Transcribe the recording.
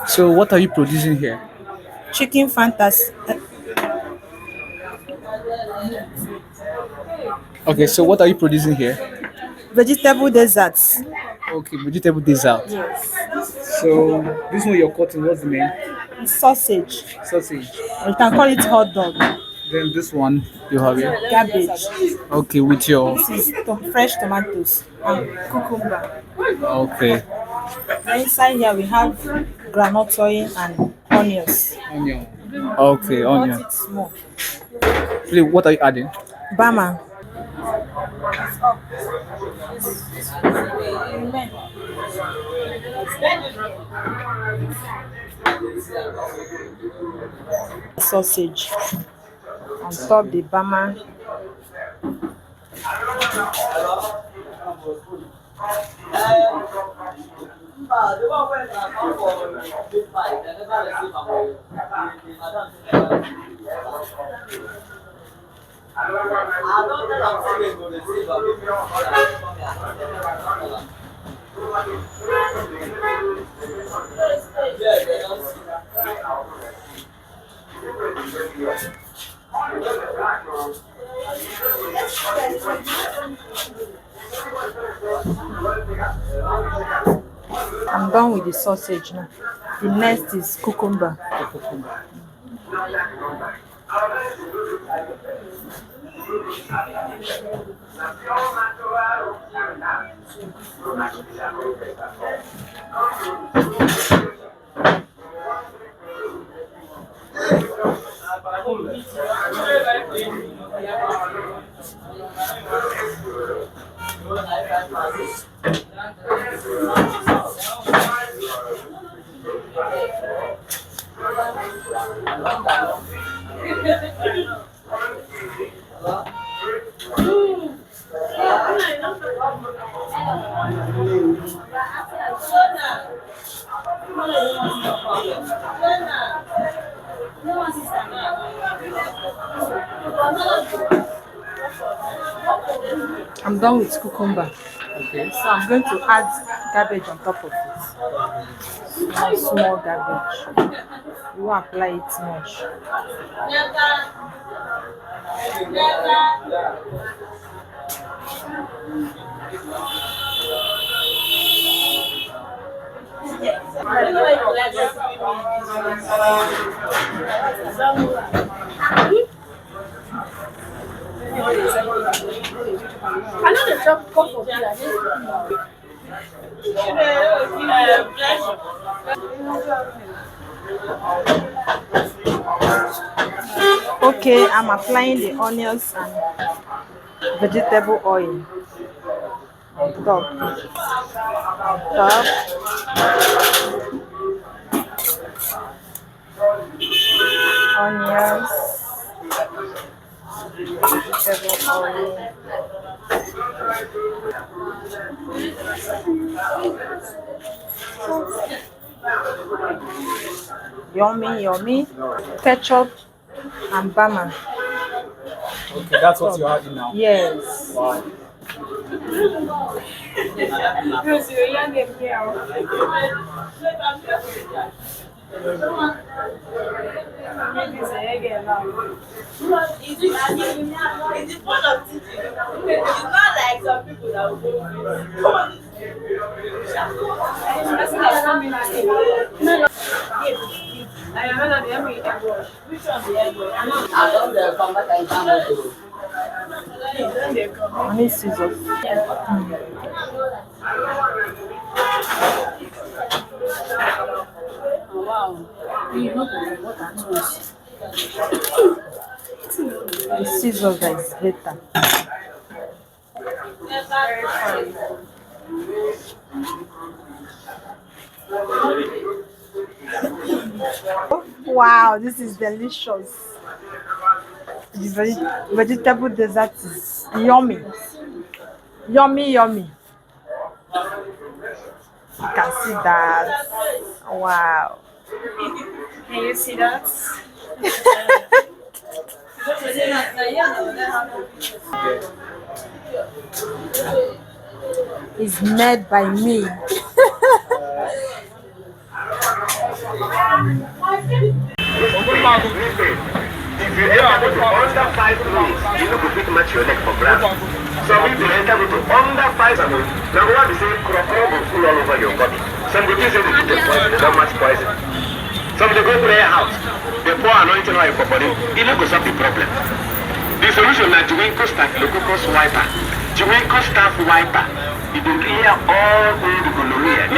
So what are you producing here? Chicken fantasy. Okay, so what are you producing here? Vegetable desserts. Okay, vegetable dessert. Yes. So this one you're cutting, what's the name? Sausage. Sausage. We can call it hot dog. Then this one you have it. Cabbage. Okay, with your This is fresh tomatoes and cucumber. okay Then inside here we have groundnut oil and onions. onion. Okay, Cut onion. it small. Please, what are you adding? Bama. Sausage on top the bama. I'm done with the sausage now. The next is cucumber. I'm done with cucumber. Okay. So I'm going to add cabbage on top of it. Small cabbage. You won't apply it much. I know the job come for here. Okay, I'm applying the onions and vegetable oil on top. Onions, vegetable oil. Yummy, yummy. Ketchup and bama. Okay, that's what you're adding now. Yes. Wow. It's the point of teaching. It's not like some people that will go I need scissors. The scissors that is better. Wow, this is delicious. The vegetable dessert is yummy. Yummy, yummy. You can see that. Wow. Can you see that? It's made by me. If you enter into under 5 minutes, you know to fit match your leg for ground. Some people enter into under 5 minutes, number one is saying crop will full all over your body. Some people say they get poison, they don't match poison. Some they go to their house, they pour anointing oil for body, it will solve the problem. The solution is Jiwinko Staphylococcus wiper. Jiwinko Staph wiper. It will clear all the gonorrhea.